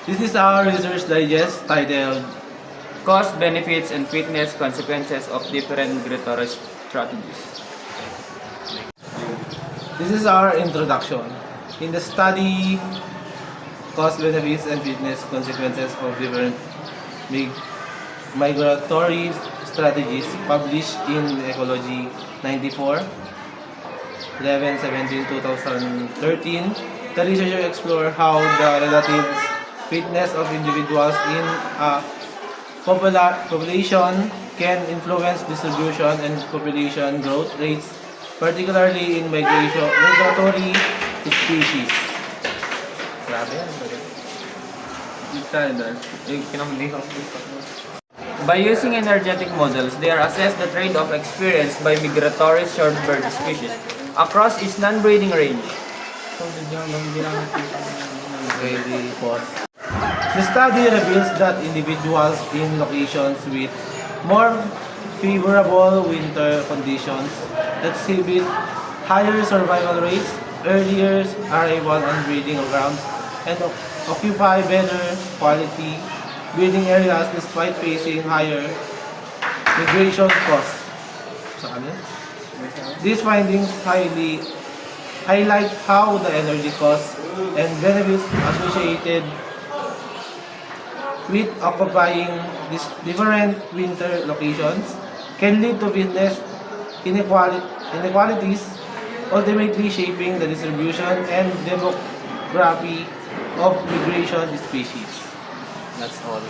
This is our research digest titled Cost, benefits, and fitness consequences of different migratory strategies. This is our introduction. In the study, cost, benefits, and fitness consequences of different migratory strategies published in Ecology 94, 11/17/2013, the researcher explored how the relative fitness of individuals in a population can influence distribution and population growth rates, particularly in migratory species. Grabe yan. By using energetic models, they are assessed the trade-off experienced by migratory shorebird species across its non-breeding range. Very pause. The study reveals that individuals in locations with more favorable winter conditions exhibit higher survival rates, earlier arrival on breeding grounds, and occupy better quality breeding areas despite facing higher migration costs. Sa kanila? These findings highlight how the energy costs and benefits associated with occupying these different winter locations can lead to fitness inequalities, ultimately shaping the distribution and demography of migration species. That's all.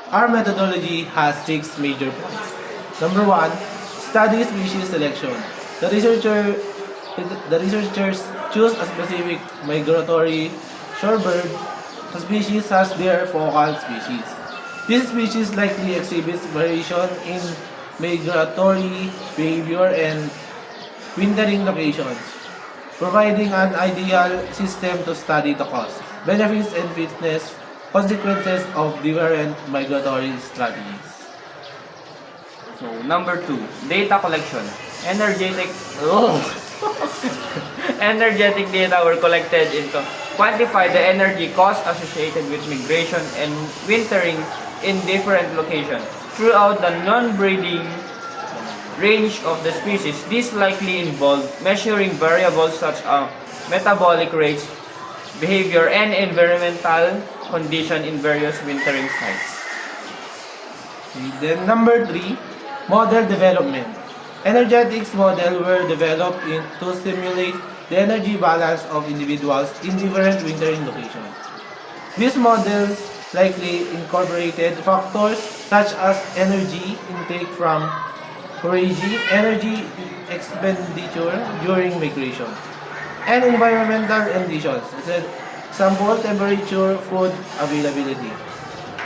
Our methodology has 6 major points. Number 1, study species selection. The researchers choose a specific migratory shorebird species as their focal species. This species likely exhibits variation in migratory behavior and wintering locations, providing an ideal system to study the cost, benefits, and fitness consequences of different migratory strategies. So, number 2, data collection. Energetic data were collected to quantify the energy cost associated with migration and wintering in different locations throughout the non-breeding range of the species. This likely involved measuring variables such as metabolic rates, behavior, and environmental condition in various wintering sites. Then number 3, model development. Energetics models were developed to simulate the energy balance of individuals in different wintering locations. These models likely incorporated factors such as energy intake from foraging, energy expenditure during migration, and environmental conditions, such as example, temperature, food availability,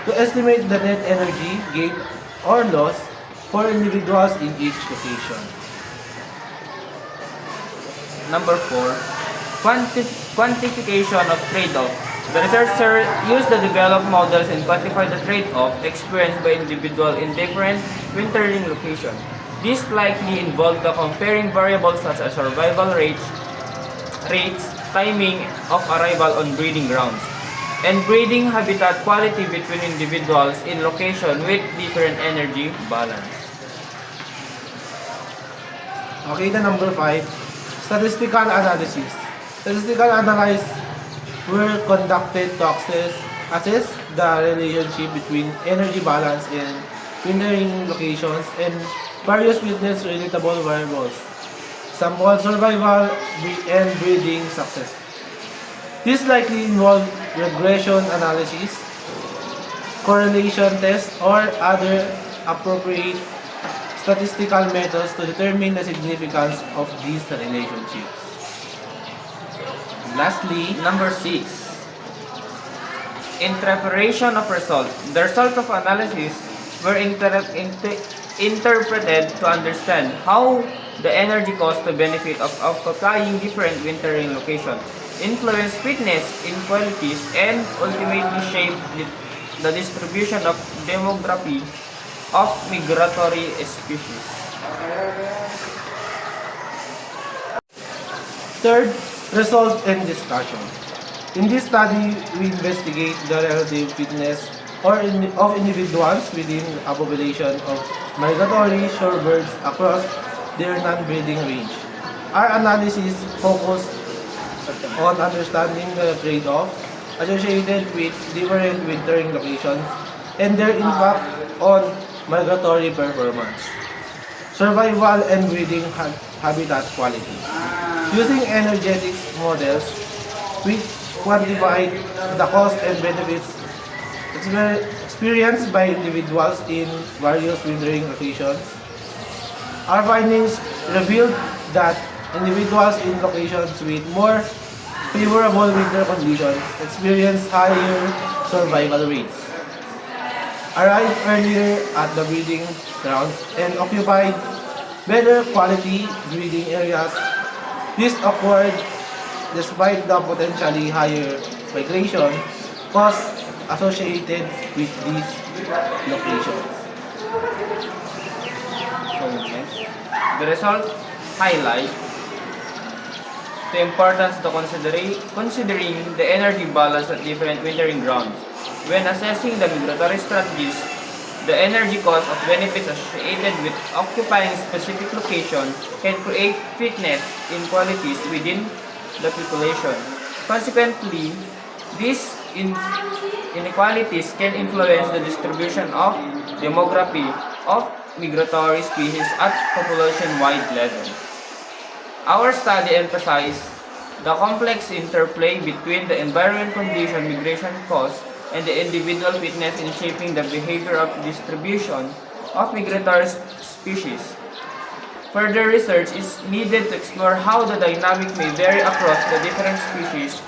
to estimate the net energy gain or loss for individuals in each location. Number 4, quantification of trade-off. The researcher used the developed models and quantified the trade-off experienced by individuals in different wintering locations. This likely involved the comparing variables such as survival rates, timing of arrival on breeding grounds, and breeding habitat quality between individuals in locations with different energy balance. Okay, the number 5, statistical analysis. Statistical analyses were conducted to assess the relationship between energy balance and wintering locations and various witness relatable variables. Sample survival and breeding success. This likely involved regression analysis, correlation tests, or other appropriate statistical methods to determine the significance of these relationships. Lastly, Number 6, interpretation of results. The results of analysis were interpreted to understand how the energy cost to benefit of occupying different wintering locations influence fitness inequalities and ultimately shape the distribution of demography of migratory species. third, result and discussion. In this study, we investigate the relative fitness of individuals within a population of migratory shorebirds across their non-breeding range. Our analysis focused on understanding the trade-off associated with different wintering locations and their impact on migratory performance, survival, and breeding habitat quality. Using energetics models, which quantified the cost and benefits experienced by individuals in various wintering locations, our findings revealed that individuals in locations with more favorable winter conditions experience higher survival rates, arrived earlier at the breeding grounds, and occupied better quality breeding areas. This occurred despite the potentially higher migration costs associated with these locations. So next, the result highlight the importance to considering the energy balance at different wintering grounds. When assessing the migratory strategies, the energy cost of benefits associated with occupying specific location can create fitness inequalities within the population. Consequently, these inequalities can influence the distribution of demography of migratory species at population-wide level. Our study emphasized the complex interplay between the environment condition, migration costs, and the individual fitness in shaping the behavior of distribution of migratory species. Further research is needed to explore how the dynamic may vary across the different species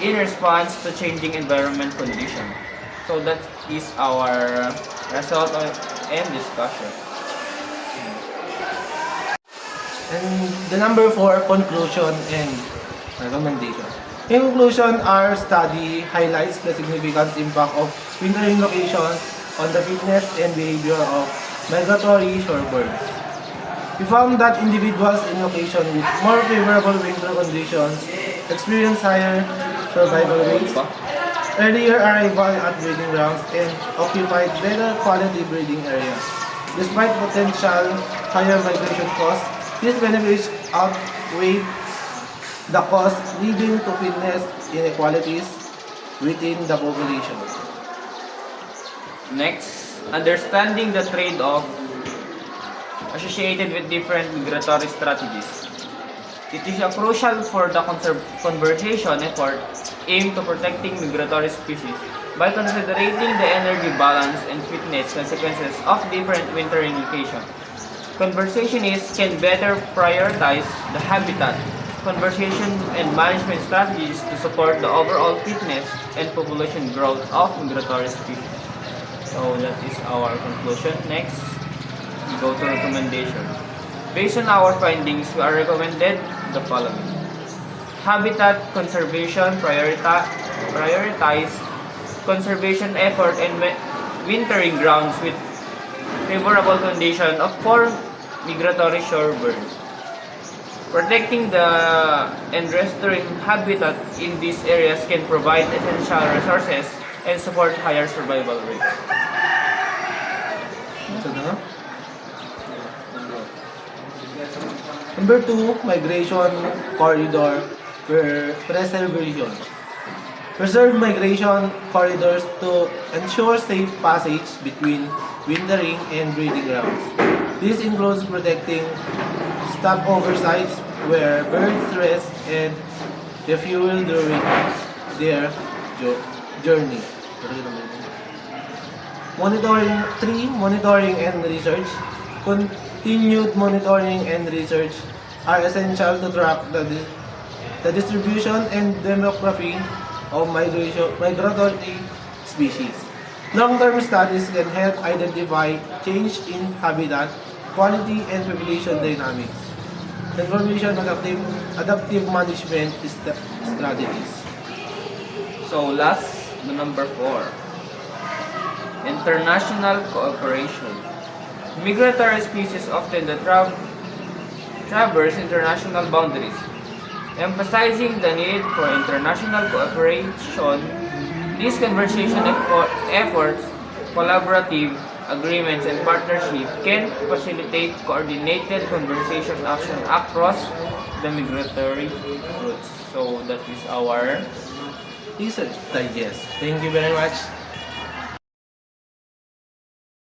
in response to changing environment conditions. So that is our result and discussion. And the number 4, conclusion and recommendation. In conclusion, our study highlights the significant impact of wintering locations on the fitness and behavior of migratory shorebirds. We found that individuals in locations with more favorable winter conditions experience higher survival rates, earlier arrival at breeding grounds, and occupied better quality breeding areas. Despite potential higher migration costs, these benefits outweigh the cost, leading to fitness inequalities within the population. Next, understanding the trade-off associated with different migratory strategies. It is crucial for the conservation effort aimed to protecting migratory species by considering the energy balance and fitness consequences of different wintering locations. Conservationists can better prioritize the habitat, conservation and management strategies to support the overall fitness and population growth of migratory species. So that is our conclusion. Next, we go to recommendation. Based on our findings, we are recommended the following. Habitat conservation, prioritize conservation effort and wintering grounds with favorable condition for migratory shorebirds. Protecting the and restoring habitat in these areas can provide essential resources and support higher survival rates. Number 2, migration corridor preservation. Preserve migration corridors to ensure safe passage between wintering and breeding grounds. This includes protecting stopover sites where birds rest and refuel during their journey. Monitoring and research. Continued monitoring and research are essential to track the distribution and demography of migratory species. Long-term studies can help identify change in habitat, quality, and population dynamics. Information adaptive management strategies. So last, the number 4. International cooperation. Migratory species often traverse international boundaries. Emphasizing the need for international cooperation, these conversation efforts, collaborative agreements, and partnership can facilitate coordinated conversation action across the migratory routes. So that is our Research digest. Thank you very much.